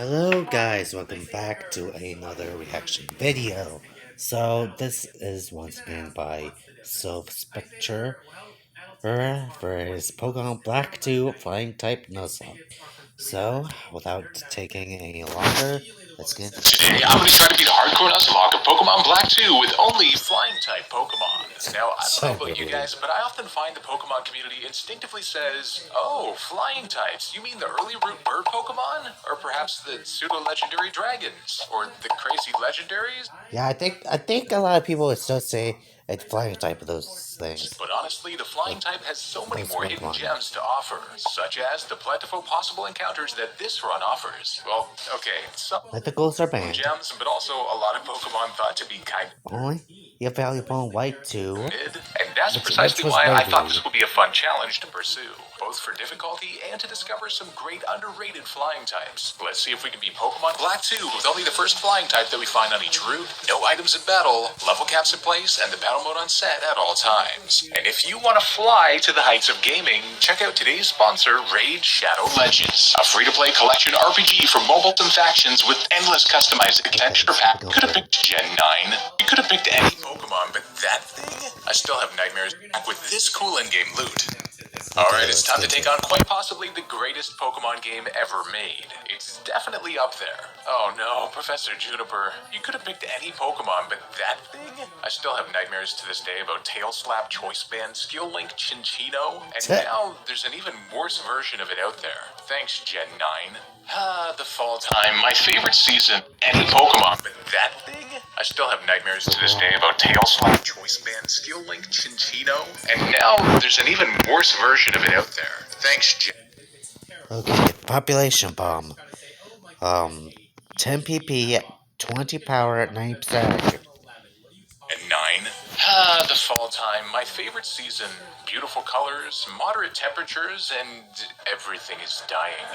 Hello guys, welcome back to another reaction video. So this is once again by Silphspectre for his Pokemon Black 2 Flying type Nuzlocke. So without taking any longer, let's get into this. Today, I'm going to try to beat Hardcore Nuzlocke of Pokemon Black 2 with only Flying-type Pokemon. Now, I don't know about you guys, but I often find the Pokemon community instinctively says, oh, Flying types, you mean the early root bird Pokemon? Or perhaps the pseudo-legendary dragons? Or the crazy legendaries? Yeah, I think a lot of people would still say it's Flying type of those things. But honestly, the Flying type has so many Those more hidden Pokemon. gems to offer, such as the plentiful possible encounters that this run offers. Well, okay, some Mythicals are banned. gems, but also a lot of Pokemon thought to be kind Only you valuable in White 2. mid, and that's Which precisely was why I very thought good. this would be a fun challenge to pursue, both for difficulty and to discover some great underrated flying types. Let's see if we can beat Pokemon Black 2 with only the first flying type that we find on each route, no items in battle, level caps in place, and the battle mode on set at all times. And if you want to fly to the heights of gaming, check out today's sponsor, Raid Shadow Legends, a free-to-play collection RPG for mobiles and factions with endless customized adventure pack. Could have picked Gen 9. You could have picked any Pokemon, but that thing? I still have nightmares with this cool in-game loot. Alright, it's time to take on quite possibly the greatest Pokemon game ever made. It's definitely up there. Oh no, Professor Juniper, you could have picked any Pokemon, but that thing? I still have nightmares to this day about Tail Slap, Choice Band, Skill Link, Chinchino, and now there's an even worse version of it out there. Thanks, Gen 9. The fall time, my favorite season. Any Pokemon, but that thing? I still have nightmares to this day about Tail Slap, Choice Band, Skill Link, Chinchino, and now there's an even worse version of it out there. Thanks, Gen. Okay, population bomb. 10 pp, 20 power at 90% accurate. And 9. The fall time, my favorite season. Beautiful colors, moderate temperatures, and everything is dying.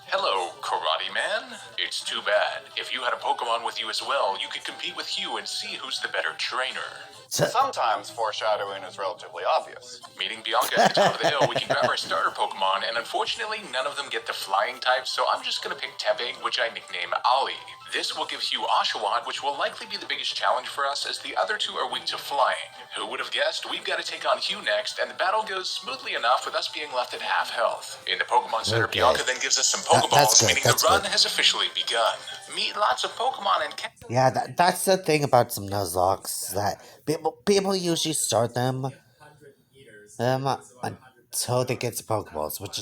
Hello, Karate Man. It's too bad. If you had a Pokemon with you as well, you could compete with Hugh and see who's the better trainer. Sometimes foreshadowing is relatively obvious. Meeting Bianca at the top of the hill, we can grab our starter Pokemon, and unfortunately, none of them get the flying type, so I'm just gonna pick Tebe, which I nickname Ollie. This will give Hugh Oshawott, which will likely be the biggest challenge for us, as the other two are weak to flying. Who would have guessed? We've got to take on Hugh next, and the battle goes smoothly enough with us being left at half health. In the Pokemon Center, Okay. Bianca then gives us some Pokeballs, good, meaning that's the run good. has officially begun. Meet lots of Pokemon and Yeah, that's the thing about some Nuzlocks, that people usually start them until they get to Pokeballs, which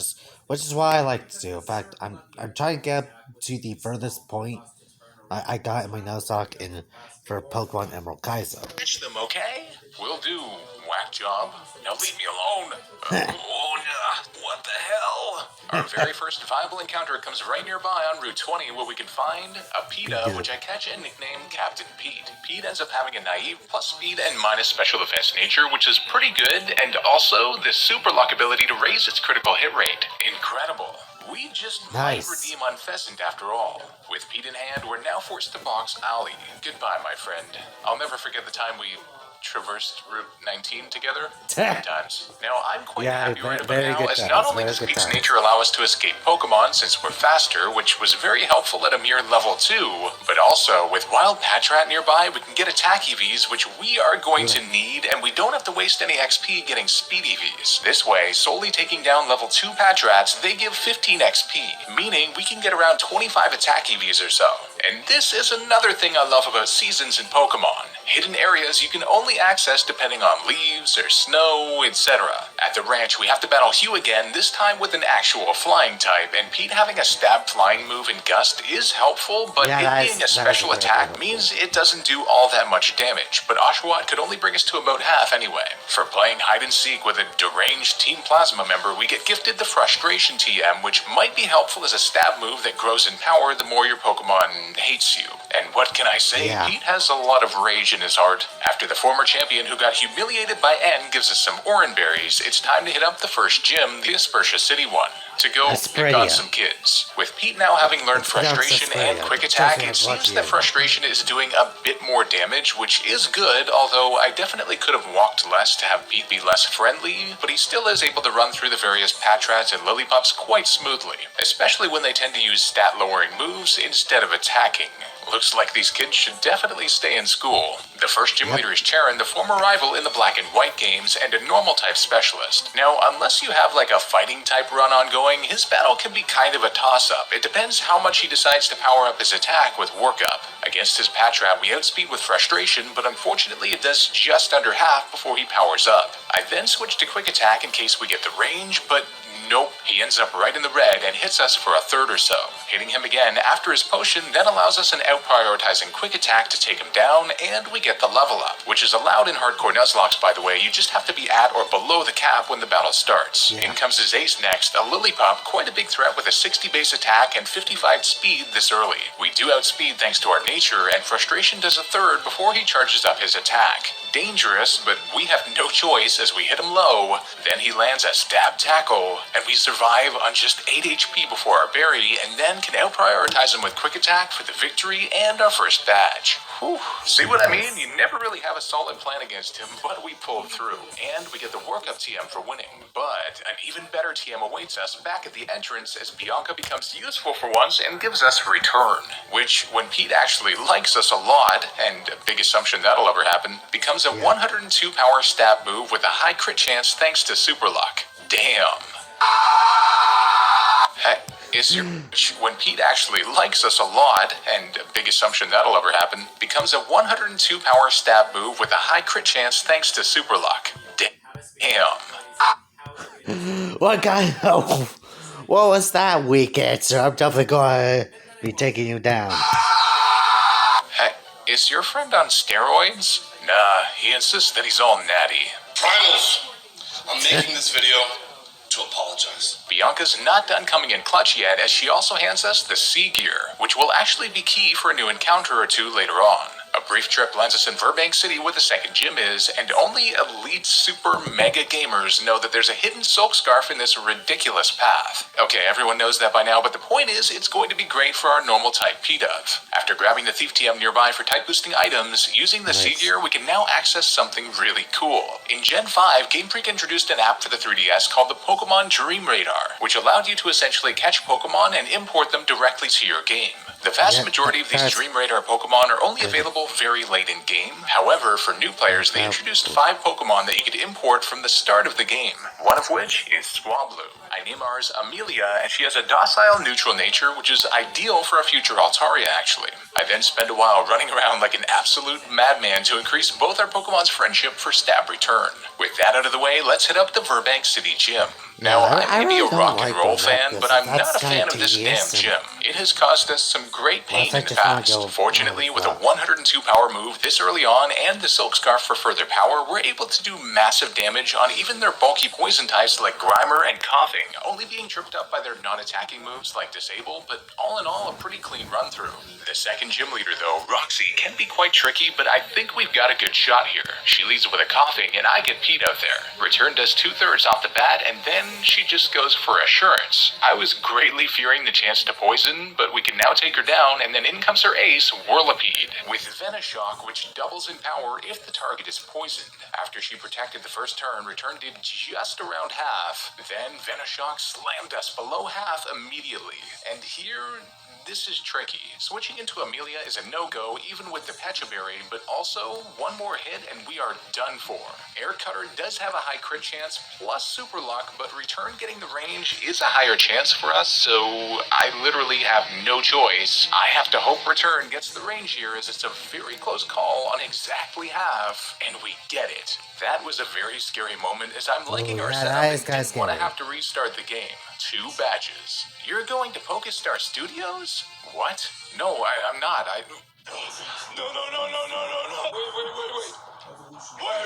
is why I like to do. In fact, I'm trying to get to the furthest point I got in my Nuzlocke for Pokemon Emerald Kaizo. catch them, okay? Will do. Whack job. Now leave me alone. Oh, nah. What the hell? Our very first viable encounter comes right nearby on Route 20, where we can find a PETA, which I catch and nickname Captain Pete. Pete ends up having a naive plus speed and minus special defense nature, which is pretty good, and also the super luck ability to raise its critical hit rate. Incredible. We just might redeem Unpheasant after all. With Pete in hand, we're now forced to box Ollie. Goodbye, my friend. I'll never forget the time we traversed Route 19 together. Good times. Now, I'm quite happy right about now, as not only does Pete's nature allow us to escape Pokemon since we're faster, which was very helpful at a mere level 2, but also, with Wild Patrat nearby, we can get attack EVs, which we are going to need, and we don't have to waste any XP getting speed EVs. This way, solely taking down level 2 Patrats, they give 15 XP, meaning we can get around 25 attack EVs or so. And this is another thing I love about seasons in Pokemon. Hidden areas you can only access depending on leaves or snow, etc. At the ranch, we have to battle Hugh again, this time with an actual flying type, and Pete having a stab flying move in Gust is helpful, but it being a special attack means it doesn't do all that much damage, but Oshawott could only bring us to about half anyway. For playing hide and seek with a deranged Team Plasma member, we get gifted the Frustration TM, which might be helpful as a stab move that grows in power the more your Pokemon hates you. And what can I say? Pete has a lot of rage in his heart. After the former former champion who got humiliated by N gives us some orange berries, it's time to hit up the first gym, the Aspertia City one, to go pick on some kids. With Pete now having learned frustration and quick attack, it seems that frustration is doing a bit more damage, which is good, although I definitely could have walked less to have Pete be less friendly, but he still is able to run through the various Patrats and Lillipups quite smoothly, especially when they tend to use stat-lowering moves instead of attacking. Looks like these kids should definitely stay in school. The first gym leader is Charon, the former rival in the black and white games, and a normal type specialist. Now, unless you have like a fighting type run ongoing, his battle can be kind of a toss-up. It depends how much he decides to power up his attack with workup. Against his Patrat, we outspeed with frustration, but unfortunately it does just under half before he powers up. I then switch to quick attack in case we get the range, but nope, he ends up right in the red and hits us for a third or so. Hitting him again after his potion then allows us an out-prioritizing quick attack to take him down, and we get the level up, which is allowed in hardcore nuzlocks, by the way. You just have to be at or below the cap when the battle starts. In comes his ace next, a Lillipup, quite a big threat with a 60 base attack and 55 speed this early. We do outspeed thanks to our nature, and frustration does a third before he charges up his attack. Dangerous, but we have no choice as we hit him low. Then he lands a stab tackle, and we survive on just 8 HP before our berry, and then can out-prioritize him with quick attack for the victory and our first badge. Whew. See what I mean? You never really have a solid plan against him, but we pulled through, and we get the workup TM for winning. But an even better TM awaits us back at the entrance as Bianca becomes useful for once and gives us return, which, when Pete actually likes us a lot, and a big assumption that'll ever happen, becomes a 102 power stab move with a high crit chance thanks to Superluck. Damn. When Pete actually likes us a lot, and a big assumption that'll ever happen, becomes a 102 power stab move with a high crit chance thanks to Superluck. Damn. What kind of... What was that weak answer? I'm definitely going to be taking you down. Hey, is your friend on steroids? Nah, he insists that he's all natty. Primals, I'm making this video to apologize. Bianca's not done coming in clutch yet, as she also hands us the Sea Gear, which will actually be key for a new encounter or two later on. A brief trip lands us in Burbank City where the second gym is, and only elite super mega gamers know that there's a hidden silk scarf in this ridiculous path. Okay, everyone knows that by now, but the point is, it's going to be great for our normal type P-Dove. After grabbing the Thief TM nearby for type boosting items, using the Sea Gear, we can now access something really cool. In Gen 5, Game Freak introduced an app for the 3DS called the Pokemon Dream Radar, which allowed you to essentially catch Pokemon and import them directly to your game. The vast majority of these Dream Radar Pokemon are only available very late in game. However, for new players, they introduced 5 Pokemon that you could import from the start of the game, one of which is Swablu. I name ours Amelia, and she has a docile, neutral nature, which is ideal for a future Altaria, actually. I then spend a while running around like an absolute madman to increase both our Pokemon's friendship for stab return. With that out of the way, let's hit up the Burbank City Gym. Now, I may be a rock and roll fan, but I'm not a fan of this damn gym. It has caused us some great pain in the past. Fortunately, with a 102 power move this early on and the Silk Scarf for further power, we're able to do massive damage on even their bulky poison types like Grimer and Coughing, only being tripped up by their non-attacking moves like Disable, but all in all, a pretty clean run-through. The second gym leader, though, Roxy, can be quite tricky, but I think we've got a good shot here. She leads with a Coughing, and I get Pete out there. Return does 2/3 off the bat, and then she just goes for Assurance. I was greatly fearing the chance to poison, but we can now take her down, and then in comes her ace, Whirlipede, with Venoshock, which doubles in power if the target is poisoned. After she protected the first turn, Return did just around half. Then Venoshock slammed us below half immediately. And here, this is tricky. Switching into Amelia is a no-go even with the Pecha Berry, but also one more hit and we are done for. Air Cutter does have a high crit chance plus Super Luck, but Return getting the range is a higher chance for us, so I literally have no choice. I have to hope Return gets the range here, as it's a very close call on exactly half, and we get it. That was a very scary moment as I'm liking our setup and didn't want to have to restart the game. 2 badges. You're going to PokeStar Studios? What? No, I'm not. No. Wait.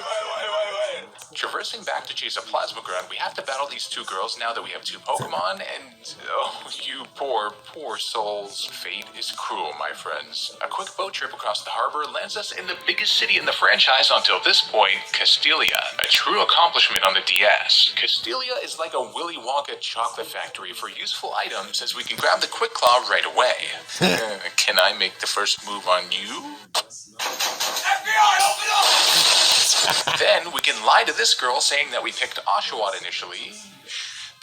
Traversing back to chase a plasma gun, we have to battle these two girls now that we have two Pokemon, and oh, you poor, poor souls. Fate is cruel, my friends. A quick boat trip across the harbor lands us in the biggest city in the franchise until this point, Castelia. A true accomplishment on the DS. Castelia is like a Willy Wonka chocolate factory for useful items, as we can grab the Quick Claw right away. Can I make the first move on you? FBI, open up! Then we can lie to this girl saying that we picked Oshawott initially.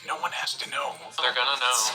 No one has to know. They're gonna know.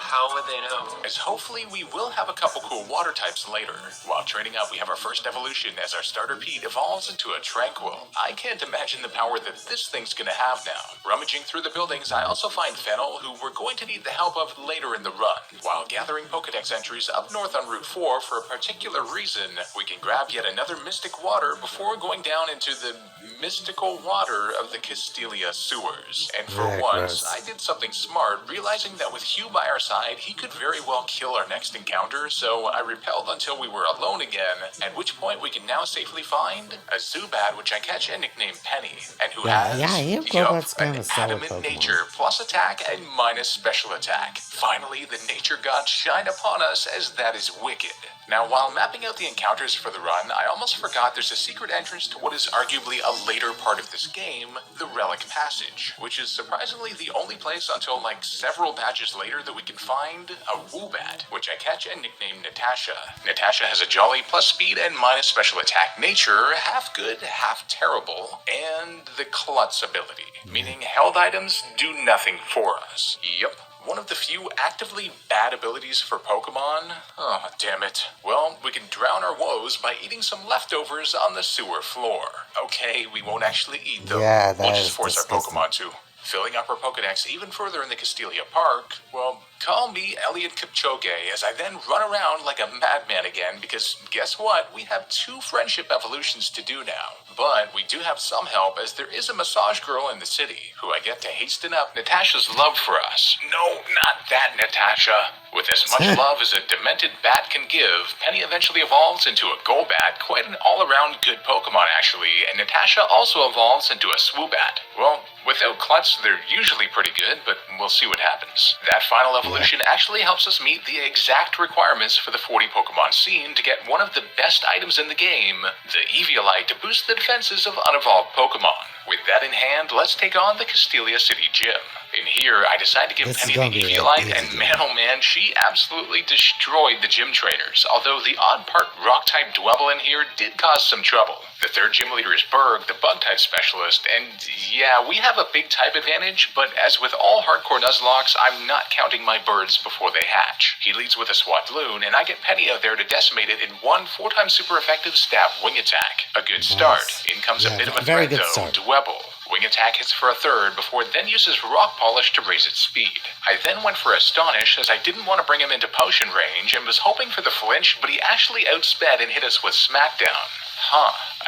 How would they know? As hopefully we will have a couple cool water types later. While training up, we have our first evolution as our starter Pete evolves into a Tranquil. I can't imagine the power that this thing's gonna have now. Rummaging through the buildings, I also find Fennel, who we're going to need the help of later in the run. While gathering Pokedex entries up north on Route 4 for a particular reason, we can grab yet another mystic water before going down into the mystical water of the Castelia sewers. And for once, gross. I did something smart, realizing that with Hugh by our side, he could very well kill our next encounter, so I repelled until we were alone again, at which point we can now safely find a Zubat, which I catch and nickname Penny, and who has kind an of solid adamant Pokemon. nature, plus attack and minus special attack. Finally, the nature gods shine upon us, as that is wicked. Now, while mapping out the encounters for the run, I almost forgot there's a secret entrance to what is arguably a later part of this game, the Relic Passage, which is surprisingly the only place until like several patches later that we can find a Woobat, which I catch and nickname Natasha. Natasha has a Jolly plus speed and minus special attack nature, half good, half terrible, and the Klutz ability, meaning held items do nothing for us. Yup. One of the few actively bad abilities for Pokemon? Oh, damn it. Well, we can drown our woes by eating some leftovers on the sewer floor. Okay, we won't actually eat them. Yeah, that we'll just is force disgusting. our Pokemon to. Filling up our Pokedex even further in the Castelia Park, well, call me Elliot Kipchoge, as I then run around like a madman again, because guess what? We have 2 friendship evolutions to do now. But we do have some help, as there is a massage girl in the city, who I get to hasten up Natasha's love for us. No, not that Natasha. With as much love as a demented bat can give, Penny eventually evolves into a Golbat, quite an all-around good Pokemon actually, and Natasha also evolves into a Swoobat. Well, without Klutz, they're usually pretty good, but we'll see what happens. That final evolution actually helps us meet the exact requirements for the 40 Pokemon scene to get one of the best items in the game, the Eviolite, to boost the defenses of unevolved Pokemon. With that in hand, let's take on the Castelia City Gym. In here, I decide to give This is Penny gonna the be Eviolite, easy and game. man oh man, she absolutely destroyed the gym trainers, although the odd part Rock-type Dwebble in here did cause some trouble. The third gym leader is Berg, the Bug-type specialist, and yeah, we have a big type advantage, but as with all hardcore Nuzlocks, I'm not counting my birds before they hatch. He leads with a Swadloon, and I get Penny out there to decimate it in one 4x super effective stab wing attack. A good start. In comes a bit of a very threat good though, start. Dwebble. Wing attack hits for a third before it then uses Rock Polish to raise its speed. I then went for Astonish, as I didn't want to bring him into potion range and was hoping for the flinch, but he actually outsped and hit us with Smackdown.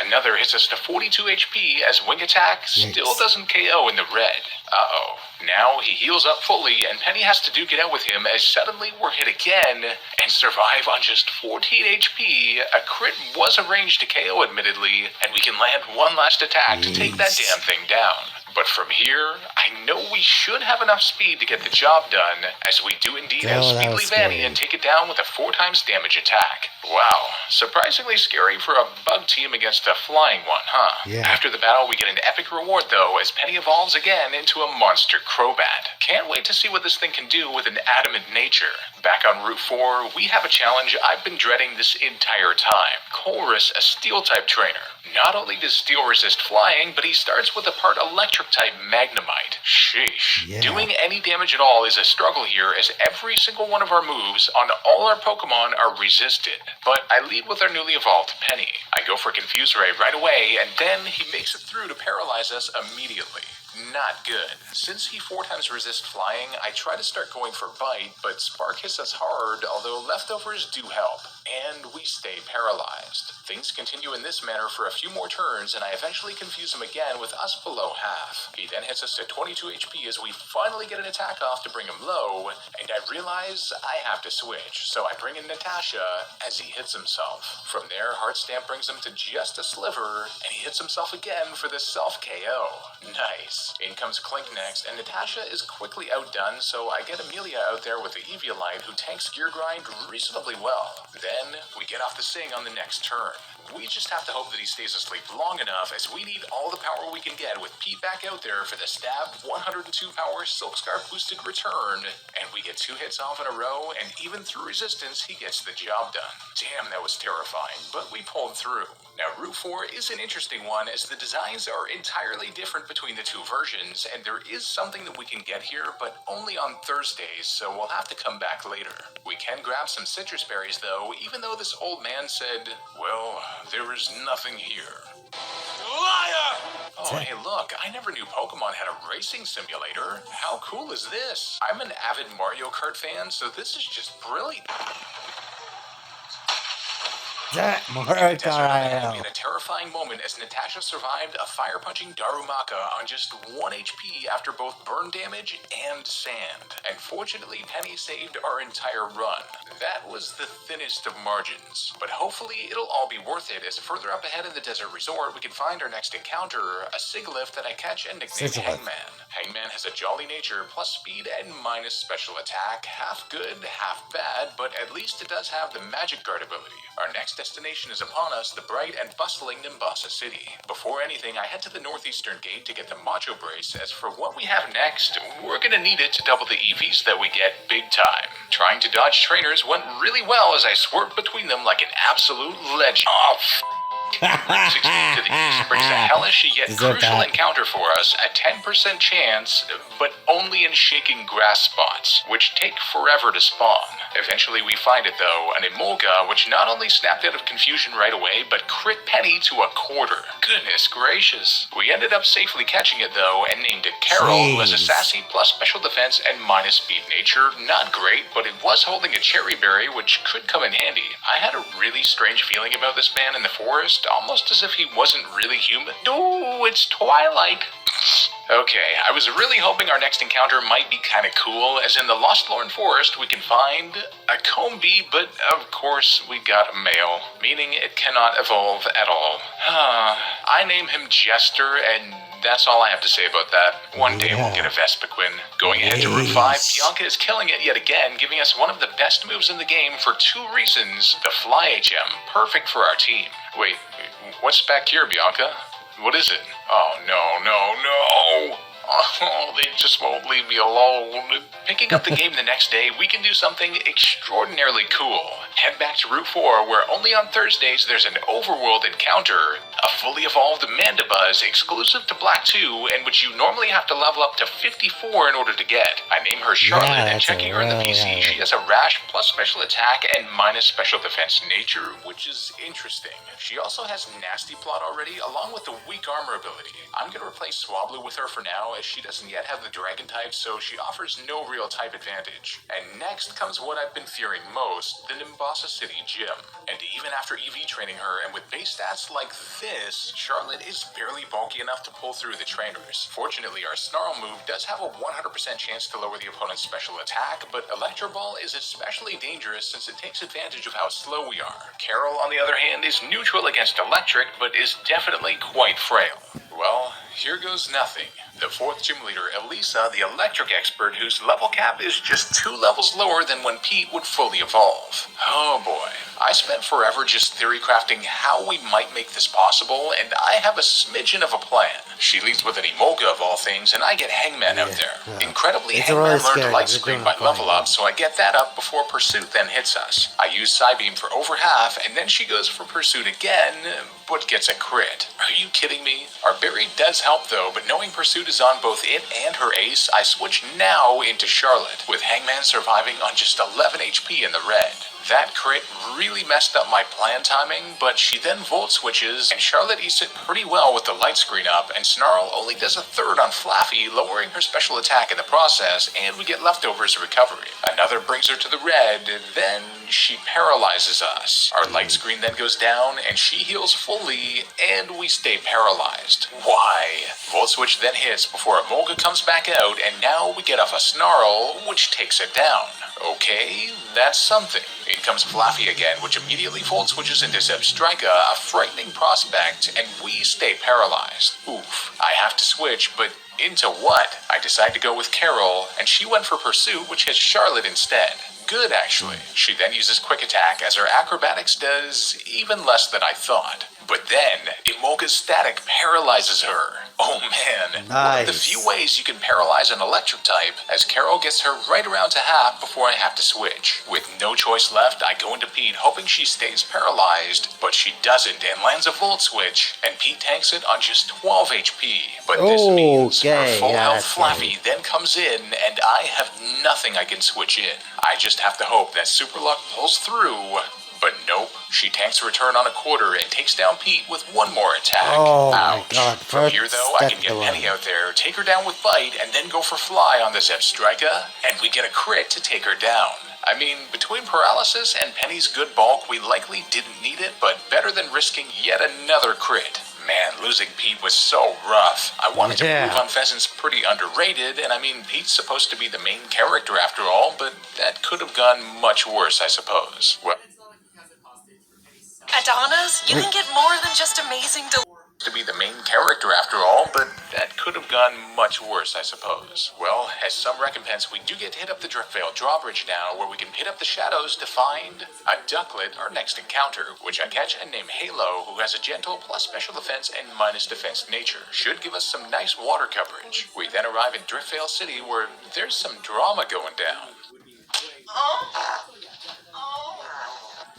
Another hits us to 42 HP as Wing Attack still doesn't KO in the red. Uh-oh. Now he heals up fully, and Penny has to duke it out with him as suddenly we're hit again and survive on just 14 HP. A crit was arranged to KO admittedly, and we can land one last attack to take that damn thing down. But from here, I know we should have enough speed to get the job done, as we do indeed outspeed Vanny and take it down with a 4x damage attack. Wow, surprisingly scary for a bug team against a flying one, huh? Yeah. After the battle, we get an epic reward though, as Penny evolves again into a monster Crobat. Can't wait to see what this thing can do with an adamant nature. Back on Route 4, we have a challenge I've been dreading this entire time. Colress, a Steel-type trainer. Not only does Steel resist flying, but he starts with a part Electric-type Magnemite. Sheesh. Yeah. Doing any damage at all is a struggle here, as every single one of our moves on all our Pokemon are resisted. But I lead with our newly evolved Penny. I go for Confuse Ray right away, and then he makes it through to paralyze us immediately. Not good. Since he 4x resists flying, I try to start going for Bite, but Spark hits us hard, although leftovers do help. and we stay paralyzed. Things continue in this manner for a few more turns, and I eventually confuse him again with us below half. He then hits us at 22 HP as we finally get an attack off to bring him low, and I realize I have to switch, so I bring in Natasha as he hits himself. From there, Heart Stamp brings him to just a sliver, and he hits himself again for the self-KO. Nice. In comes Clink next, and Natasha is quickly outdone, so I get Amelia out there with the Eviolite, who tanks Gear Grind reasonably well. Then, we get off the Sing on the next turn. We just have to hope that he stays asleep long enough, as we need all the power we can get with Pete back out there for the stab 102 power Silkscar boosted return, and we get 2 hits off in a row, and even through resistance, he gets the job done. Damn, that was terrifying, but we pulled through. Now, Route 4 is an interesting one, as the designs are entirely different between the two versions, and there is something that we can get here, but only on Thursdays, so we'll have to come back later. We can grab some citrus berries, though, even though this old man said, well, there is nothing here. Liar! Oh, hey, look, I never knew Pokemon had a racing simulator. How cool is this? I'm an avid Mario Kart fan, so this is just brilliant. It had been a terrifying moment as Natasha survived a fire-punching Darumaka on just 1 HP after both burn damage and sand. And fortunately, Penny saved our entire run. That was the thinnest of margins. But hopefully, it'll all be worth it, as further up ahead in the Desert Resort, we can find our next encounter, a Sigilyph that I catch and nickname Hangman. Hangman has a jolly nature, plus speed and minus special attack. Half good, half bad, but at least it does have the Magic Guard ability. Our next destination is upon us, the bright and bustling Nimbasa City. Before anything, I head to the northeastern gate to get the Macho Brace, as for what we have next, we're gonna need it to double the EVs that we get big time. Trying to dodge trainers went really well as I swerved between them like an absolute legend. Oh, Route 16 to the east brings a hellish yet crucial encounter for us, a 10% chance, but only in shaking grass spots, which take forever to spawn. Eventually we find it though, an Emolga, which not only snapped out of confusion right away, but crit Penny to a quarter. Goodness gracious. We ended up safely catching it though, and named it Carol, who has a sassy plus special defense and minus speed nature. Not great, but it was holding a cherry berry, which could come in handy. I had a really strange feeling about this man in the forest, almost as if he wasn't really human. Oh, it's Twilight. Okay, I was really hoping our next encounter might be kinda cool, as in the Lost Lorn Forest we can find a Combee, but of course we got a male, meaning it cannot evolve at all. I name him Jester, and that's all I have to say about that. One day we'll get a Vespiquen. Going ahead to Route 5, Bianca is killing it yet again, giving us one of the best moves in the game for 2 reasons. The Fly HM, perfect for our team. Wait, what's back here, Bianca? What is it? Oh, no. Oh, they just won't leave me alone. Picking up the game the next day, we can do something extraordinarily cool. Head back to Route 4, where only on Thursdays there's an overworld encounter, a fully evolved Mandibuzz exclusive to Black 2, and which you normally have to level up to 54 in order to get. I name her Charlotte, and checking her in the PC, she has a rash plus special attack and minus special defense nature, which is interesting. She also has Nasty Plot already, along with the weak armor ability. I'm gonna replace Swablu with her for now, as she doesn't yet have the Dragon type, so she offers no real type advantage. And next comes what I've been fearing most, the Nimbasa City Gym. And even after EV training her, and with base stats like this, Charlotte is barely bulky enough to pull through the trainers. Fortunately, our Snarl move does have a 100% chance to lower the opponent's special attack, but Electro Ball is especially dangerous since it takes advantage of how slow we are. Carol, on the other hand, is neutral against electric, but is definitely quite frail. Well, here goes nothing. The 4th gym leader, Elisa, the electric expert, whose level cap is just 2 levels lower than when Pete would fully evolve. Oh boy. I spent forever just theory crafting how we might make this possible, and I have a smidgen of a plan. She leads with an Emolga of all things, and I get Hangman out there. Incredibly, Hangman learned Light Screen by level up, so I get that up before Pursuit then hits us. I use Psybeam for over half, and then she goes for Pursuit again, but gets a crit. Are you kidding me? Our berry does help though, but knowing Pursuit is on both it and her ace, I switch now into Charlotte, with Hangman surviving on just 11 HP in the red. That crit really messed up my plan timing, but she then volt switches, and Charlotte eats it pretty well with the light screen up, and Snarl only does a third on Flaffy, lowering her special attack in the process, and we get leftovers recovery. Another brings her to the red, and then she paralyzes us. Our light screen then goes down, and she heals fully, and we stay paralyzed. Why? Volt switch then hits before Emolga comes back out, and now we get off a Snarl, which takes it down. Okay, that's something. In comes Flaffy again, which immediately volt switches into Silphspectre, a frightening prospect, and we stay paralyzed. Oof. I have to switch, but into what? I decide to go with Carol, and she went for Pursuit, which hits Charlotte instead. Good, actually. She then uses Quick Attack, as her Acrobatics does even less than I thought. But then, Emolga's static paralyzes her. Oh man, one of the few ways you can paralyze an electric type, as Carol gets her right around to half before I have to switch. With no choice left, I go into Pete hoping she stays paralyzed, but she doesn't and lands a volt switch, and Pete tanks it on just 12 HP. But this means her full health Flaffy then comes in, and I have nothing I can switch in. I just have to hope that Super Luck pulls through. But nope, she tanks a return on a quarter and takes down Pete with one more attack. Oh Ouch. My God, From here though, I can get Penny out there, take her down with Bite, and then go for Fly on the Silphspectre, and we get a crit to take her down. I mean, between paralysis and Penny's good bulk, we likely didn't need it, but better than risking yet another crit. Man, losing Pete was so rough. I wanted to prove on Pheasant's pretty underrated, and I mean, Pete's supposed to be the main character after all, but that could have gone much worse, I suppose. Well, at Donna's, you can get more than just amazing to be the main character after all, but that could have gone much worse, I suppose. Well, as some recompense, we do get to hit up the Driftveil drawbridge now, where we can hit up the shadows to find a Ducklet, our next encounter, which I catch and name Halo, who has a gentle plus special defense and minus defense nature. Should give us some nice water coverage. We then arrive in Driftveil City, where there's some drama going down.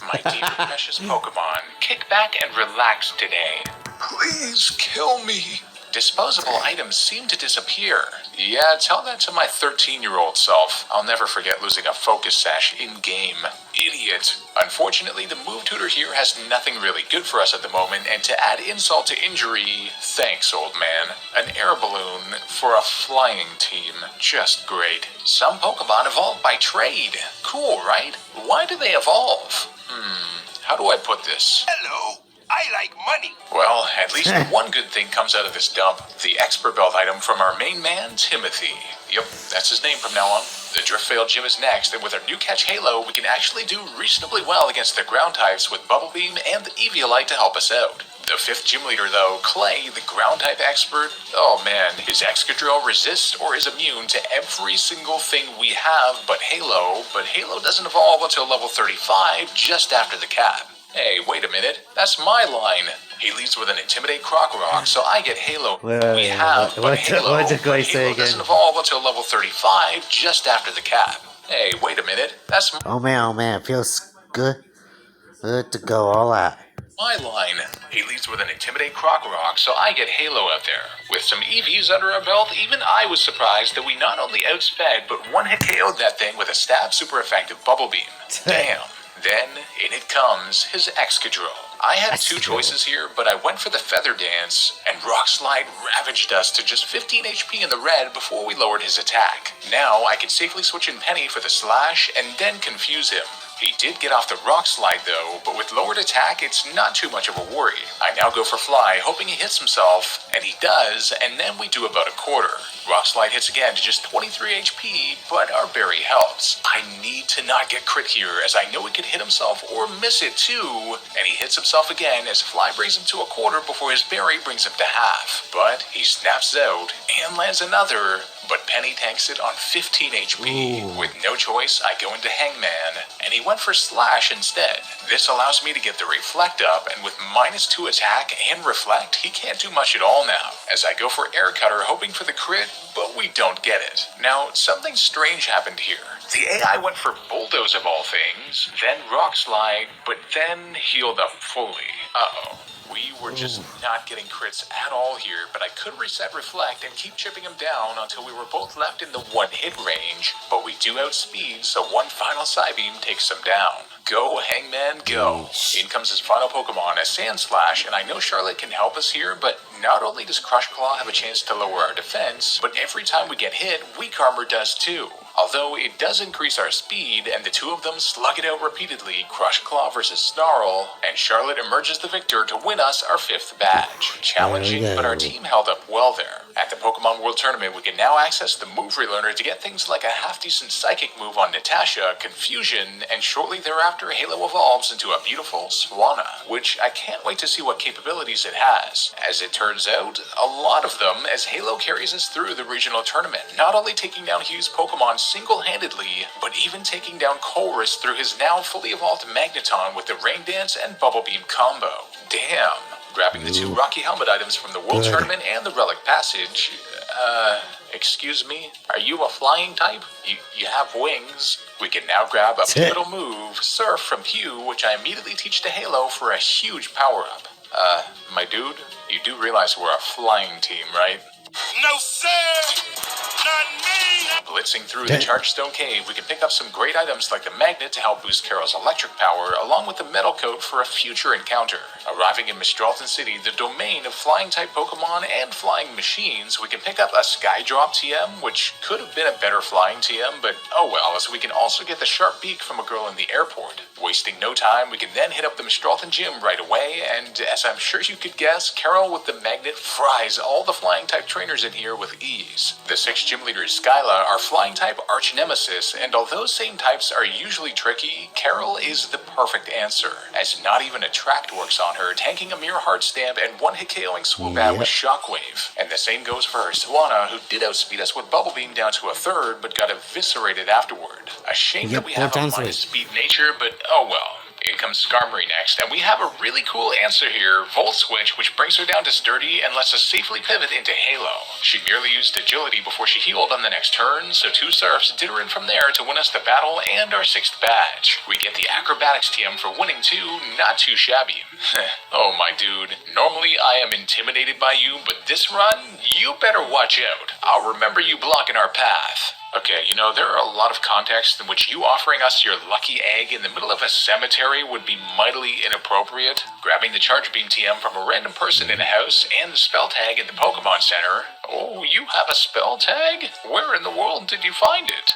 My dear precious Pokemon, kick back and relax today. Please kill me. Disposable items seem to disappear. Yeah, tell that to my 13-year-old self. I'll never forget losing a focus sash in-game. Idiot. Unfortunately, the move tutor here has nothing really good for us at the moment, and to add insult to injury, thanks, old man. An air balloon for a flying team. Just great. Some Pokemon evolve by trade. Cool, right? Why do they evolve? How do I put this? Hello, I like money. Well, at least one good thing comes out of this dump. The expert belt item from our main man, Timothy. Yep, that's his name from now on. The Driftveil gym is next, and with our new catch Halo, we can actually do reasonably well against the ground types with Bubble Beam and the Eviolite to help us out. The 5th gym leader though, Clay, the ground type expert, oh man, his Excadrill resists or is immune to every single thing we have but Halo doesn't evolve until level 35, just after the cap. Hey, wait a minute, that's my line. He leads with an Intimidate Croc so I get Halo. Halo doesn't evolve until level 35, just after the cap. Hey, wait a minute, that's Oh man, it feels good to go all out. my line. He leads with an Intimidate Croc so I get Halo out there. With some EVs under our belt, even I was surprised that we not only outsped, but one-hit KO'd that thing with a stab super effective Bubble Beam. Damn. Then, in it comes his Excadrill. I had two choices here, but I went for the Feather Dance, and Rock Slide ravaged us to just 15 HP in the red before we lowered his attack. Now, I can safely switch in Penny for the Slash, and then confuse him. He did get off the Rock Slide though, but with lowered attack, it's not too much of a worry. I now go for Fly, hoping he hits himself, and he does, and then we do about a quarter. Rock Slide hits again to just 23 HP, but our berry helps. I need to not get crit here, as I know he could hit himself or miss it too, and he hits himself again as Fly brings him to a quarter before his berry brings him to half. But he snaps out and lands another, but Penny tanks it on 15 HP. With no choice, I go into Hangman, and he went for Slash instead. This allows me to get the Reflect up, and with -2 attack and Reflect, he can't do much at all now, as I go for Air Cutter hoping for the crit, but we don't get it. Now, something strange happened here. The AI went for Bulldoze of all things, then Rock Slide, but then healed up fully. Uh-oh. We were just not getting crits at all here, but I could reset Reflect and keep chipping him down until we were both left in the one-hit range, but we do outspeed, so one final Psybeam takes him down. Go, Hangman, go. Yeesh. In comes his final Pokemon, a Sandslash, and I know Charlotte can help us here, but not only does Crush Claw have a chance to lower our defense, but every time we get hit, Weak Armor does too. Although it does increase our speed, and the two of them slug it out repeatedly, Crush Claw versus Snarl, and Charlotte emerges the victor to win us our 5th badge. Challenging, but our team held up well there. At the Pokemon World Tournament, we can now access the Move Relearner to get things like a half-decent Psychic move on Natasha, Confusion, and shortly thereafter Halo evolves into a beautiful Swanna, which I can't wait to see what capabilities it has. As it turns out, a lot of them, as Halo carries us through the regional tournament, not only taking down Hugh's Pokemon single-handedly, but even taking down Colress through his now fully evolved Magneton with the Rain Dance and Bubble Beam combo. Damn. Grabbing the 2 Rocky Helmet items from the World Tournament and the Relic Passage. Excuse me? Are you a flying type? You have wings. We can now grab a pivotal move, Surf from Hugh, which I immediately teach to Halo for a huge power-up. My dude, you do realize we're a flying team, right? No, sir! Not me! Blitzing through the Chargestone Cave, we can pick up some great items like the Magnet to help boost Carol's electric power, along with the Metal Coat for a future encounter. Arriving in Mistralton City, the domain of flying-type Pokemon and flying machines, we can pick up a Skydrop TM, which could have been a better flying TM, but oh well, as we can also get the Sharp Beak from a girl in the airport. Wasting no time, we can then hit up the Mistralton Gym right away, and as I'm sure you could guess, Carol with the Magnet fries all the flying-type trainers in here with ease. The 6 gym leaders, Skyla, are flying-type arch nemesis, and although same types are usually tricky, Carol is the perfect answer, as not even Attract works on her, tanking a mere Heart Stamp and one-hit KOing Swoobat with Shockwave. And the same goes for her Swanna, who did outspeed us with Bubble Beam down to a 3rd, but got eviscerated afterward. A shame that we have a minus speed nature, but oh well. In comes Skarmory next, and we have a really cool answer here, Volt Switch, which brings her down to Sturdy and lets us safely pivot into Halo. She merely used Agility before she healed on the next turn, so 2 Surfs did her in from there to win us the battle and our 6th badge. We get the Acrobatics TM for winning too, not too shabby. Oh my dude, normally I am intimidated by you, but this run, you better watch out. I'll remember you blocking our path. Okay, you know, there are a lot of contexts in which you offering us your lucky egg in the middle of a cemetery would be mightily inappropriate. Grabbing the Charge Beam TM from a random person in a house and the spell tag in the Pokemon Center. Oh, you have a spell tag? Where in the world did you find it?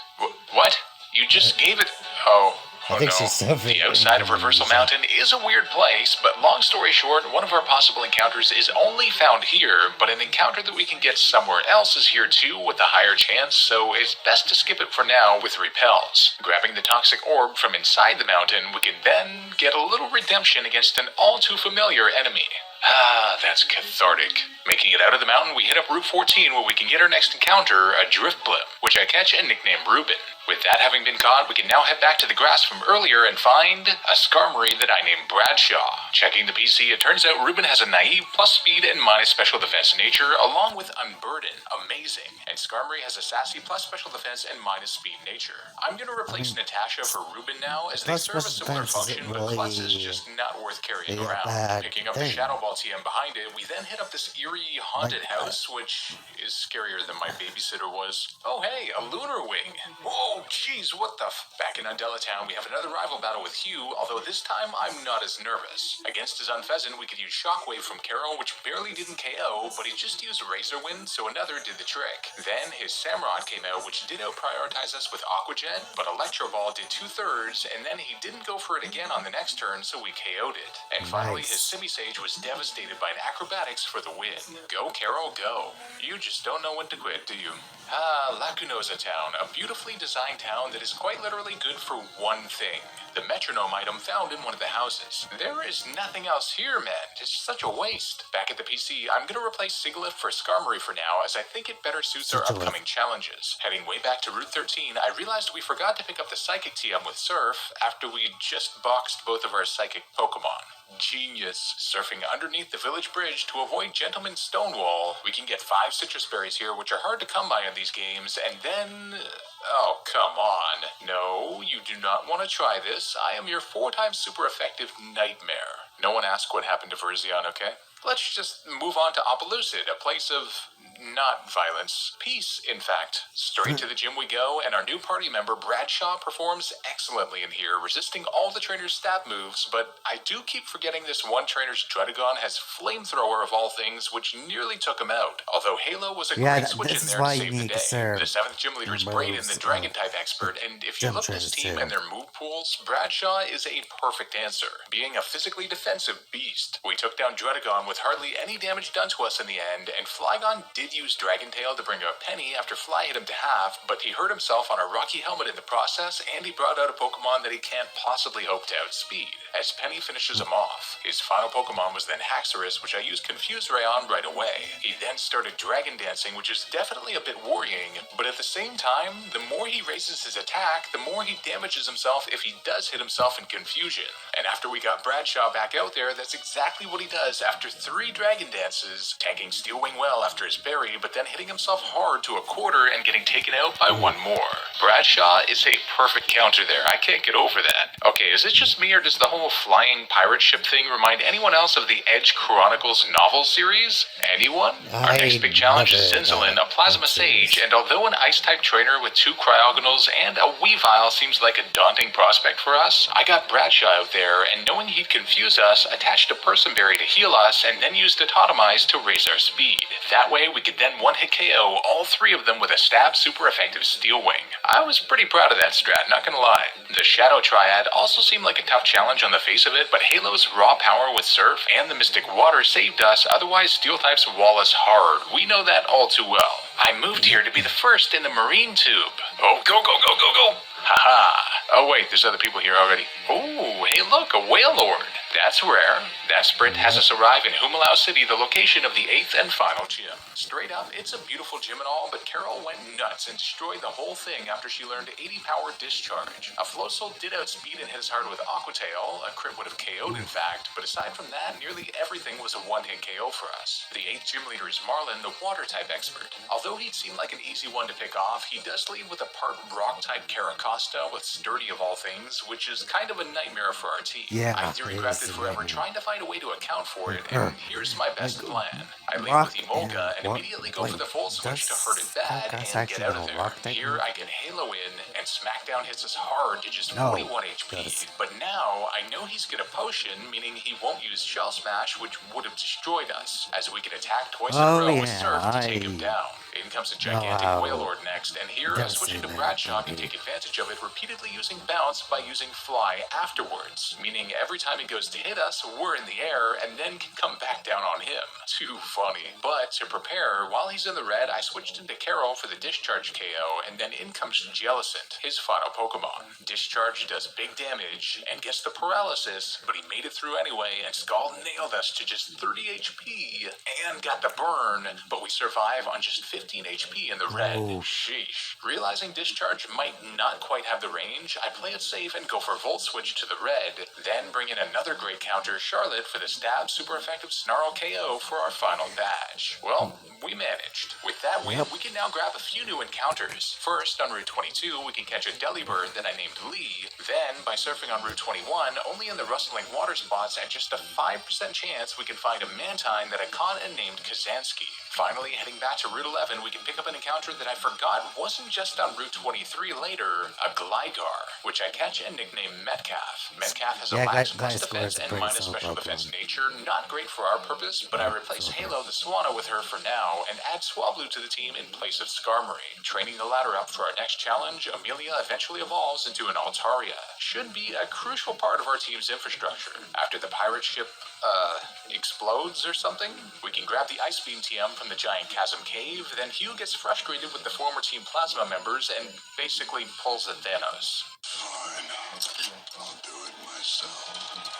What? You just gave it... Oh no. The outside of Reversal Mountain is a weird place, but long story short, one of our possible encounters is only found here, but an encounter that we can get somewhere else is here too with a higher chance, so it's best to skip it for now with Repels. Grabbing the Toxic Orb from inside the mountain, we can then get a little redemption against an all too familiar enemy. Ah, that's cathartic. Making it out of the mountain, we hit up Route 14 where we can get our next encounter, a Driftblim, which I catch and nickname Ruben. With that having been caught, we can now head back to the grass from earlier and find a Skarmory that I named Bradshaw. Checking the PC, it turns out Ruben has a naive plus speed and minus special defense nature, along with Unburden. Amazing. And Skarmory has a sassy plus special defense and minus speed nature. I'm gonna replace Natasha for Ruben now, as they serve a similar function, but Klutz is just not worth carrying around. Picking up the Shadow Ball TM behind it, we then hit up this eerie haunted house, which is scarier than my babysitter was. Oh hey, a Lunar Wing. Whoa, jeez, what the Back in Undella Town, we have another rival battle with Hugh, although this time I'm not as nervous. Against his Unpheasant, we could use Shockwave from Carol, which barely didn't KO, but he just used Razor Wind, so another did the trick. Then his Samurott came out, which did out-prioritize us with Aqua Jet, but Electro Ball did 2/3, and then he didn't go for it again on the next turn, so we KO'd it. And finally, his Simisage was devastated by an Acrobatics for the win. Go, Carol, go. You just don't know when to quit, do you? Ah, Lacunosa Town, a beautifully designed town that is quite literally good for one thing. The metronome item found in one of the houses. There is nothing else here, man. It's such a waste. Back at the PC, I'm gonna replace Sigilyph for Skarmory for now, as I think it better suits our upcoming challenges. Heading way back to Route 13, I realized we forgot to pick up the Psychic TM with Surf after we just boxed both of our Psychic Pokemon. Genius. Surfing underneath the village bridge to avoid Gentleman Stonewall, we can get 5 citrus berries here, which are hard to come by in these games, and then... Oh, come on. No, you do not want to try this. I am your 4-time super effective nightmare. No one asked what happened to Verzion, okay? Let's just move on to Opelucid, a place of not violence. Peace, in fact. Straight to the gym we go, and our new party member Bradshaw performs excellently in here, resisting all the trainer's stab moves, but I do keep forgetting this one trainer's Dredagon has Flamethrower of all things, which nearly took him out. Although Halo was a great switch in there to save the day. The 7th gym leader is Brayden, the Dragon-type expert, and if you look at his team and their move pools, Bradshaw is a perfect answer, being a physically defensive beast. We took down Dredagon with hardly any damage done to us in the end, and Flygon did use Dragon Tail to bring up Penny after Fly hit him to half, but he hurt himself on a rocky helmet in the process, and he brought out a Pokemon that he can't possibly hope to outspeed, as Penny finishes him off. His final Pokemon was then Haxorus, which I used Confuse Ray on right away. He then started Dragon Dancing, which is definitely a bit worrying, but at the same time, the more he raises his attack, the more he damages himself if he does hit himself in confusion. And after we got Bradshaw back out there, that's exactly what he does after 3 Dragon Dances, tanking Steel Wing well after his berry, but then hitting himself hard to a quarter and getting taken out by 1 more. Bradshaw is a perfect counter there. I can't get over that. Okay, is it just me, or does the whole flying pirate ship thing remind anyone else of the Edge Chronicles novel series? Anyone? Our next big challenge is Zinzalin, a Plasma Sage, and although an Ice-type trainer with 2 Cryogonals and a Weavile seems like a daunting prospect for us, I got Bradshaw out there, and knowing he'd confuse us, attached a Person Berry to heal us, and then used the Totemize to raise our speed. That way, we could then one-hit KO all 3 of them with a stab super effective Steel Wing. I was pretty proud of that strat, not gonna lie. The Shadow Triad also seemed like a tough challenge on the face of it, but Halo's raw power with Surf and the Mystic Water saved us, otherwise Steel types wall us hard. We know that all too well. I moved here to be the first in the Marine Tube. Oh, go, go, go, go, go! Haha. Oh wait, there's other people here already. Oh, hey look, a Whale Lord. That's rare. That sprint has us arrive in Humalau City, the location of the 8th and final gym. Straight up, it's a beautiful gym and all, but Carol went nuts and destroyed the whole thing after she learned 80 power discharge. A Floatzel did outspeed and hit us hard with Aqua Tail. A crit would have KO'd in fact, but aside from that, nearly everything was a one-hit KO for us. The 8th gym leader is Marlin, the water type expert. Although he'd seem like an easy one to pick off, he does lead with a part rock type Caracosta with Sturdy of all things, which is kind of a nightmare for our team. I theory crafted forever trying to find a way to account for it, and here's my best plan. I lead with Emolga and immediately go for the Volt Switch to hurt it bad and get out of there. Here I get Halo in, and Smackdown hits us hard to just 41 HP. But now I know he's got a potion, meaning he won't use Shell Smash, which would have destroyed us, as we can attack twice in a row with Surf to take him down. In comes a gigantic Whale Lord next, and here switching to Bradshaw can take advantage of it, repeatedly using Bounce by using Fly afterwards, meaning every time he goes to hit us, we're in the air, and then can come back down on him. Too funny. But to prepare, while he's in the red, I switched into Carol for the Discharge KO, and then in comes Jellicent, his final Pokemon. Discharge does big damage, and gets the paralysis, but he made it through anyway, and Scald nailed us to just 30 HP, and got the burn, but we survive on just 15 HP in the red. Sheesh. Realizing Discharge might not quite have the range, I play it safe and go for Volt Switch to the red, then bring in another great counter, Charlotte, for the stab super effective Snarl KO for our final badge. Well, we managed. With that win, we can now grab a few new encounters. First, on Route 22, we can catch a Delibird that I named Lee. Then, by surfing on Route 21, only in the rustling water spots, at just a 5% chance we can find a Mantine that I caught and named Kazansky. Finally, heading back to Route 11, we can pick up an encounter that I forgot wasn't just on Route 23 later, a Gligar, which I catch and nickname Metcalf. Metcalf has a lax plus defense and minus special defense nature, not great for our purpose, but I replace Halo the Swanna with her for now, and add Swablu to the team in place of Skarmory. Training the ladder up for our next challenge, Amelia eventually evolves into an Altaria. Should be a crucial part of our team's infrastructure. After the pirate ship, explodes or something, we can grab the Ice Beam TM from the giant chasm cave, then Hugh gets frustrated with the former Team Plasma members and basically pulls a Thanos. Fine. I'll do it myself.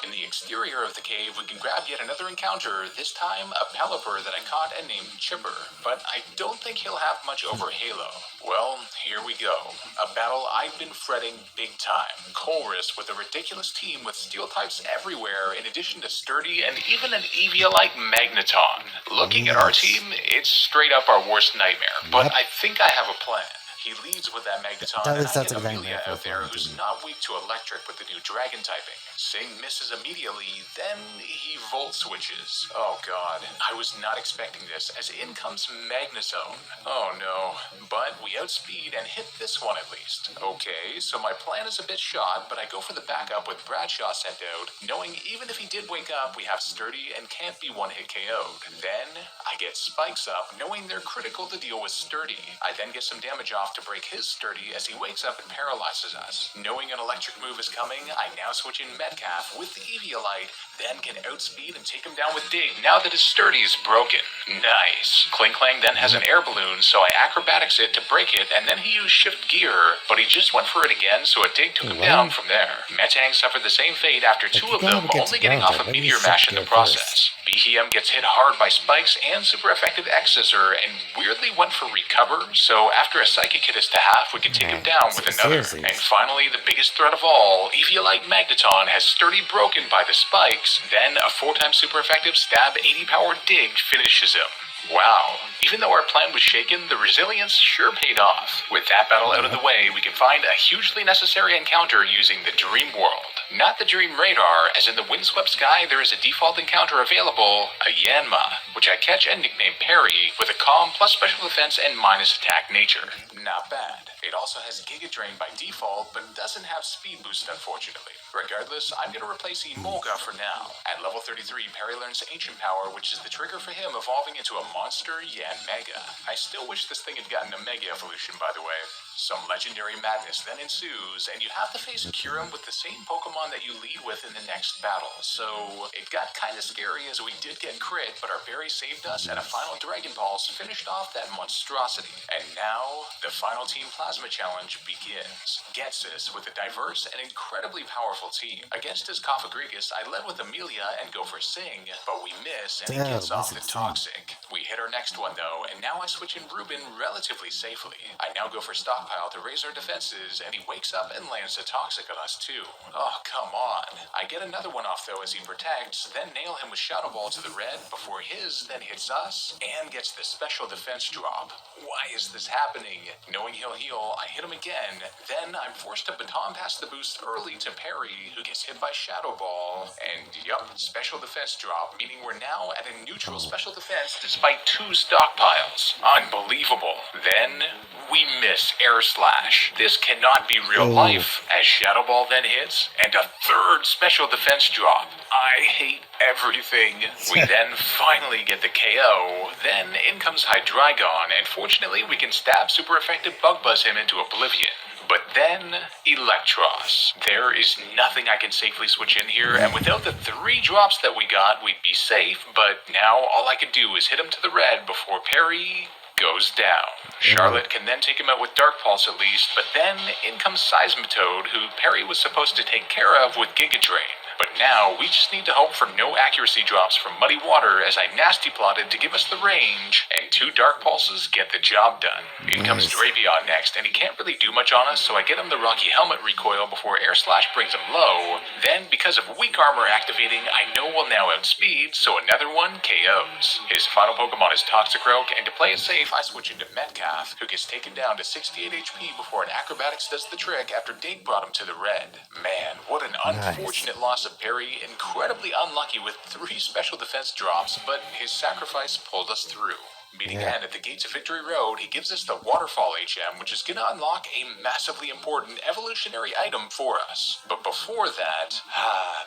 In the exterior of the cave, we can grab yet another encounter, this time a Pelipper that I caught and named Chipper, but I don't think he'll have much over Halo. Well, here we go. A battle I've been fretting big time. Colress with a ridiculous team with steel types everywhere, in addition to Sturdy and even an Eevee-like Magneton. Looking at our team, it's straight up our worst nightmare, but I think I have a plan. He leads with that Magneton, That and is I that's get exactly Amelia my out there, first who's one. not weak to electric with the new dragon typing. Sing misses immediately, then he volt switches. Oh god, I was not expecting this, as in comes Magnezone. Oh no, but we outspeed and hit this one at least. Okay, so my plan is a bit shot, but I go for the backup with Bradshaw sent out, knowing even if he did wake up, we have Sturdy and can't be one-hit KO'd. Then I get Spikes up, knowing they're critical to deal with Sturdy. I then get some damage off to break his Sturdy as he wakes up and paralyzes us. Knowing an electric move is coming, I now switch in Metcalf with the Eviolite, then can outspeed and take him down with Dig now that his Sturdy is broken. Nice. Kling Klang then has an air balloon, so I acrobatics it to break it, and then he used shift gear, but he just went for it again, so a Dig took him down from there. Metang suffered the same fate after two of them, only getting off a Meteor Mash in the process. Behem gets hit hard by Spikes and super effective X-Scissor, and weirdly went for recover, so after a Psychic hit us to half, we can take him down with another. Seriously. And finally, the biggest threat of all, Eviolite Magneton has Sturdy broken by the Spikes, then a 4-time super effective stab 80 power dig finishes him. Wow. Even though our plan was shaken, the resilience sure paid off. With that battle out of the way, we can find a hugely necessary encounter using the Dream World. Not the Dream Radar, as in the Windswept Sky there is a default encounter available, a Yanma, which I catch and nickname Parry, with a calm plus special defense and minus attack nature. Not bad. It also has Giga Drain by default, but doesn't have speed boost unfortunately. Regardless, I'm going to replace Emolga for now. At level 33, Parry learns Ancient Power, which is the trigger for him evolving into a monster Yan Mega. I still wish this thing had gotten a Mega evolution, by the way. Some legendary madness then ensues, and you have to face Kyurem with the same Pokemon that you lead with in the next battle. So it got kinda scary as we did get crit, but our berry saved us, and a final Dragon Pulse finished off that monstrosity. And now, the final Team Plasma Challenge begins. Getsis with a diverse and incredibly powerful team. Against his Cophagrigus, I led with Amelia and go for Sing, but we miss, and it gets off the Toxic. We hit our next one though, and now I switch in Ruben relatively safely. I now go for Stockpile to raise our defenses, and he wakes up and lands a Toxic on us too. Oh, come on. I get another one off though as he protects, then nail him with Shadow Ball to the red before his then hits us and gets the special defense drop. Why is this happening? Knowing he'll heal, I hit him again, then I'm forced to baton pass the boost early to Parry, who gets hit by Shadow Ball, and yup, special defense drop, meaning we're now at a neutral special defense despite 2 stockpiles. Unbelievable. Then we miss Air Slash. This cannot be real life, as Shadow Ball then hits, and a 3rd special defense drop. I hate everything. We then finally get the KO, then in comes Hydreigon, and fortunately we can stab super effective Bug Buzz him into oblivion. But then, Electros. There is nothing I can safely switch in here, and without the 3 drops that we got, we'd be safe, but now all I can do is hit him to the red before Parry goes down. Charlotte can then take him out with Dark Pulse at least, but then in comes Seismitoad, who Parry was supposed to take care of with Giga Drain. But now, we just need to hope for no accuracy drops from Muddy Water as I nasty plotted to give us the range, and 2 Dark Pulses get the job done. In comes Drapion next, and he can't really do much on us, so I get him the Rocky Helmet recoil before Air Slash brings him low. Then, because of weak armor activating, I know we'll now outspeed, so another one KOs. His final Pokemon is Toxicroak, and to play it safe, I switch into Metcalf, who gets taken down to 68 HP before an Acrobatics does the trick after Dig brought him to the red. Man, what an unfortunate loss of Parry, incredibly unlucky with 3 special defense drops, but his sacrifice pulled us through. Meeting again at the gates of Victory Road, he gives us the Waterfall HM, which is gonna unlock a massively important evolutionary item for us. But before that,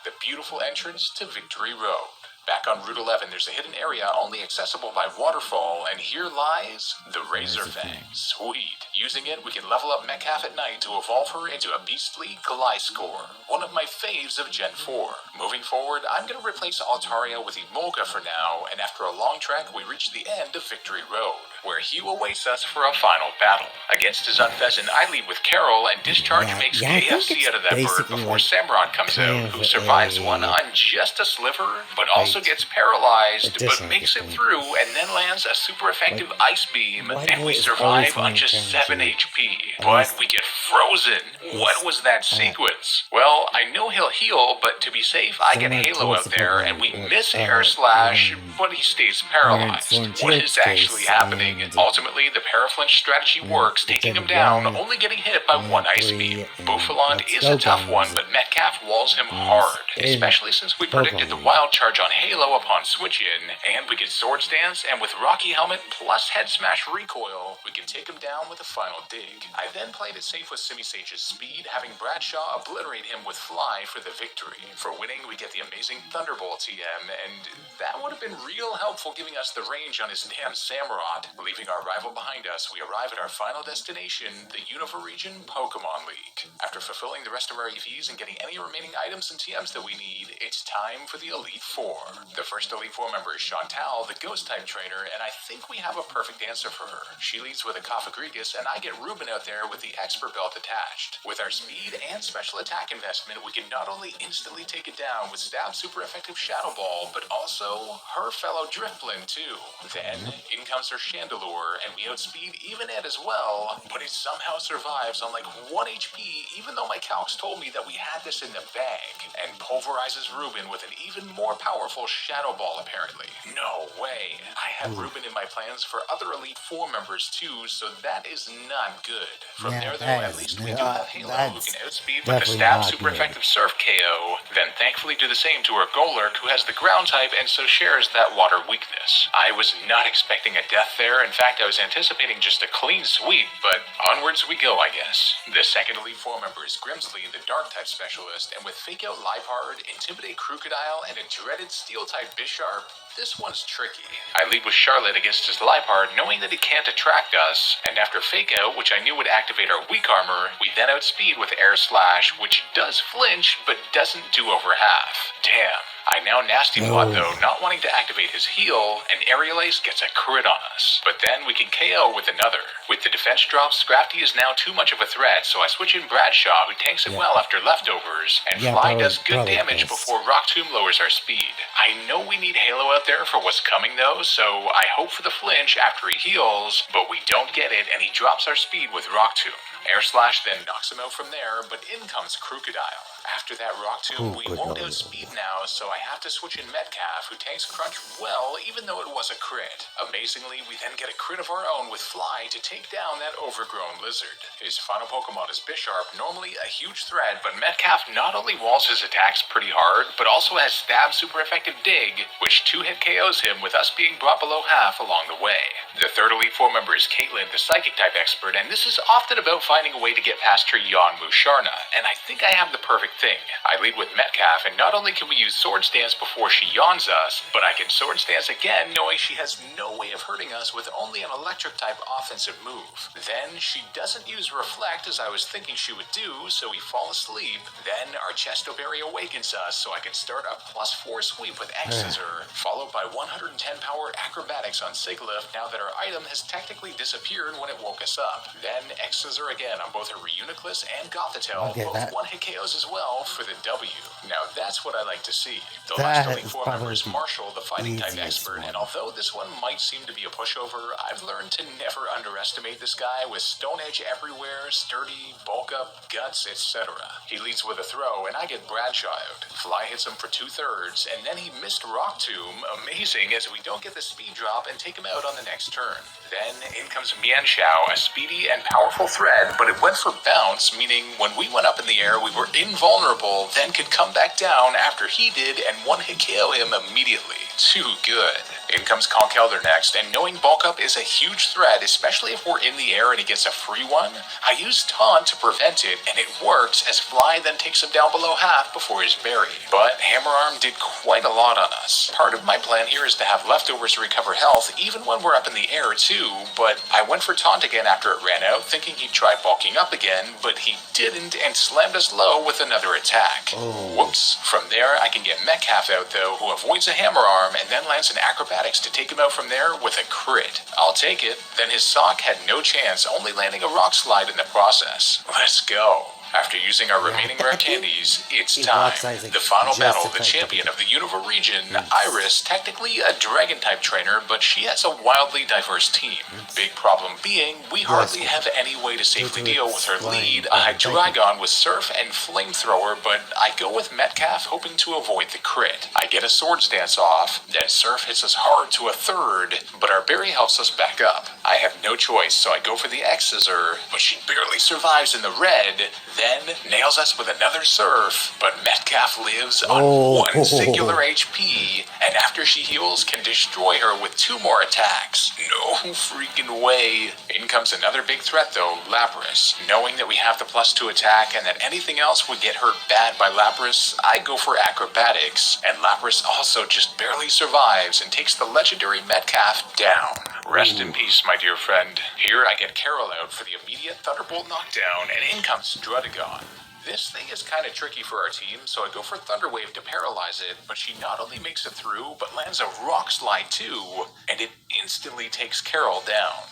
the beautiful entrance to Victory Road. Back on Route 11, there's a hidden area only accessible by waterfall, and here lies the Razorfang. Sweet. Using it, we can level up Metcalf at night to evolve her into a beastly Gliscor, one of my faves of Gen 4. Moving forward, I'm going to replace Altaria with Emolga for now, and after a long trek, we reach the end of Victory Road, where he awaits us for a final battle. Against his Unpheasant, I lead with Carol, and Discharge makes KFC out of that bird before Samurott comes out, who survives one on just a sliver, but also also gets paralyzed, but additional makes it point. through and then lands a super effective ice beam, why and we is survive always on just maintained 7 to HP. at But least we get frozen. What was that sequence? Well, I know he'll heal, but to be safe, I get Similar Halo towards out the there, Pokemon, and we miss Air Slash, but he stays paralyzed. What is actually happening? Ultimately, the Paraflinch strategy works, taking him down, only getting hit by 1 ice beam. Bouffalon is a tough one, but Metcalf walls him hard, especially since we predicted the Wild Charge on Halo upon switch in, and we get Sword Stance, and with Rocky Helmet plus Head Smash Recoil, we can take him down with a final dig. I then played it safe with Simisage's speed, having Bradshaw obliterate him with Fly for the victory. For winning, we get the amazing Thunderbolt TM, and that would have been real helpful giving us the range on his damn Samurott. Leaving our rival behind us, we arrive at our final destination, the Unova Region Pokemon League. After fulfilling the rest of our EVs and getting any remaining items and TMs that we need, it's time for the Elite Four. The first Elite Four member is Chantal, the Ghost-type trainer, and I think we have a perfect answer for her. She leads with a Cofagrigus, and I get Ruben out there with the Expert Belt attached. With our speed and special attack investment, we can not only instantly take it down with Stab super effective Shadow Ball, but also her fellow Drifblim too. Then, in comes her Chandelure, and we outspeed even it as well, but it somehow survives on like 1 HP, even though my calcs told me that we had this in the bag, and pulverizes Ruben with an even more powerful Shadow Ball apparently. No way. I have Ruben in my plans for other Elite Four members too, so that is not good. From there though, at least we do have Halo, who can outspeed with the Stab super effective Surf KO, then thankfully do the same to her Golurk, who has the ground type and so shares that water weakness. I was not expecting a death there. In fact, I was anticipating just a clean sweep, but onwards we go, I guess. The second Elite Four member is Grimsley, the Dark type specialist, and with Fake Out Liepard, Intimidate Crocodile, and a dreaded Steel type Bisharp, this one's tricky. I lead with Charlotte against his Liepard, knowing that he can't attract us, and after Fake Out, which I knew would activate our weak armor, we then outspeed with Air Slash, which does flinch, but doesn't do over half. Damn. I now Nasty Plot though, not wanting to activate his heal, and Aerial Ace gets a crit on us. But then we can KO with another. With the defense drop, Scrafty is now too much of a threat, so I switch in Bradshaw, who tanks it well after leftovers, and Fly does good damage before Rock Tomb lowers our speed. I know we need Halo out there for what's coming though, so I hope for the flinch after he heals, but we don't get it, and he drops our speed with Rock Tomb. Air Slash then knocks him out from there, but in comes Crocodile. After that Rock Tomb, we won't outspeed now, so I have to switch in Metcalf, who tanks Crunch well, even though it was a crit. Amazingly, we then get a crit of our own with Fly to take down that overgrown lizard. His final Pokemon is Bisharp, normally a huge threat, but Metcalf not only walls his attacks pretty hard, but also has Stab super effective Dig, which 2-hit KOs him with us being brought below half along the way. The third Elite Four member is Caitlin, the Psychic type expert, and this is often about finding a way to get past her Yanmu Sharna, and I think I have the perfect thing. I lead with Metcalf, and not only can we use Sword Stance before she yawns us, but I can Sword Stance again knowing she has no way of hurting us with only an electric type offensive move. Then she doesn't use Reflect as I was thinking she would do, so we fall asleep. Then our Chesto Berry awakens us, so I can start a +4 sweep with X-Scissor, followed by 110 power Acrobatics on Sigilyph now that our item has technically disappeared when it woke us up. Then X-Scissor again on both her Reuniclus and Gothitelle, both 1-hit KOs as well for the W. Now that's what I like to see. The last Elite Four member is Marshall, the fighting type expert, and although this one might seem to be a pushover, I've learned to never underestimate this guy with Stone Edge everywhere, sturdy, bulk up, guts, etc. He leads with a throw, and I get Bradshaw out. Fly hits him for 2/3, and then he missed Rock Tomb, amazing as we don't get the speed drop and take him out on the next turn. Then in comes Mienshao, a speedy and powerful thread, but it went for bounce, meaning when we went up in the air we were invulnerable, then could come back down after he did and 1-hit KO him immediately. Too good. In comes Conkeldurr next, and knowing bulk up is a huge threat, especially if we're in the air and he gets a free one, I use Taunt to prevent it, and it works as Fly then takes him down below half before his berry. But Hammer Arm did quite a lot on us. Part of my plan here is to have leftovers to recover health even when we're up in the air too, but I went for Taunt again after it ran out, thinking he'd try bulking up again, but he didn't and slammed us low with another attack. Whoops. From there, I can get Metcalf out though, who avoids a Hammer Arm and then lands an Acrobatics to take him out from there with a crit. I'll take it. Then his Sock had no chance, only landing a Rock Slide in the process. Let's go. After using our remaining rare candies, it's He time. walks like The final just battle, the effective. champion of the Unova region, Iris, technically a dragon-type trainer, but she has a wildly diverse team. Big problem being, we hardly have any way to safely deal with her lead, a Hydreigon with Surf and Flamethrower, but I go with Metcalf hoping to avoid the crit. I get a Swords Dance off, then Surf hits us hard to a third, but our berry helps us back up. I have no choice, so I go for the X-Scissor, but she barely survives in the red, then nails us with another Surf, but Metcalf lives on one singular HP, and after she heals, can destroy her with 2 more attacks. No freaking way. In comes another big threat though, Lapras. Knowing that we have the +2 attack and that anything else would get hurt bad by Lapras, I go for Acrobatics, and Lapras also just barely survives and takes the legendary Metcalf down. Rest in peace, my dear friend. Here I get Carol out for the immediate Thunderbolt knockdown, and in comes Druddigon. This thing is kind of tricky for our team, so I go for Thunder Wave to paralyze it, but she not only makes it through, but lands a Rock Slide too, and it instantly takes Carol down.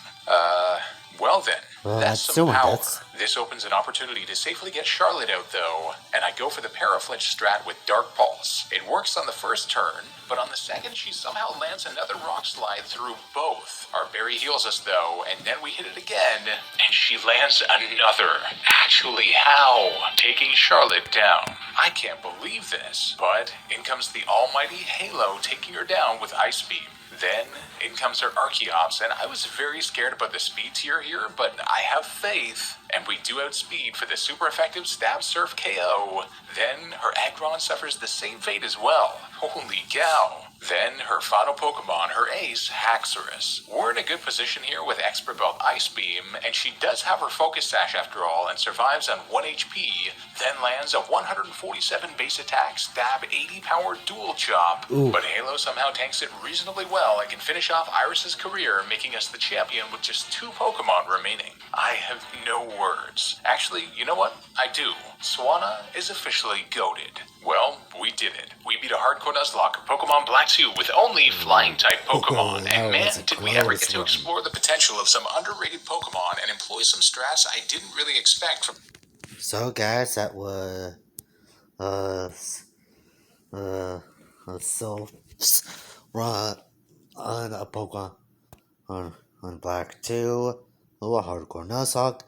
Well then, that's some power. This opens an opportunity to safely get Charlotte out though, and I go for the Paraflinch strat with Dark Pulse. It works on the first turn, but on the second she somehow lands another Rock Slide through both. Our berry heals us though, and then we hit it again, and she lands another. Actually, how? Taking Charlotte down. I can't believe this, but in comes the almighty Halo taking her down with Ice Beam. Then, in comes her Archeops, and I was very scared about the speed tier here, but I have faith, and we do outspeed for the super effective Stab Surf KO. Then, her Aggron suffers the same fate as well. Holy cow. Then, her final Pokemon, her ace, Haxorus. We're in a good position here with Expert Belt Ice Beam, and she does have her Focus Sash after all, and survives on 1 HP, then lands a 147 base attack, stab 80 power dual chop. But Halo somehow tanks it reasonably well and can finish off Iris's career, making us the champion with just 2 Pokemon remaining. I have no words. Actually, you know what? I do. Swanna is officially goated. Well, we did it. We beat a hardcore nuzlocke Pokemon Black 2 with only flying-type Pokemon. And man, did we ever get to explore the potential of some underrated Pokemon and employ some strats I didn't really expect from... So guys, that was run on a Pokemon on Black 2, little hardcore nuzlocke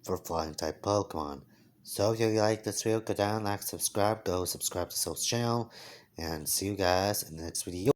for flying type Pokemon. So if you like this video, go down, like, subscribe, go subscribe to Soul's channel, and see you guys in the next video.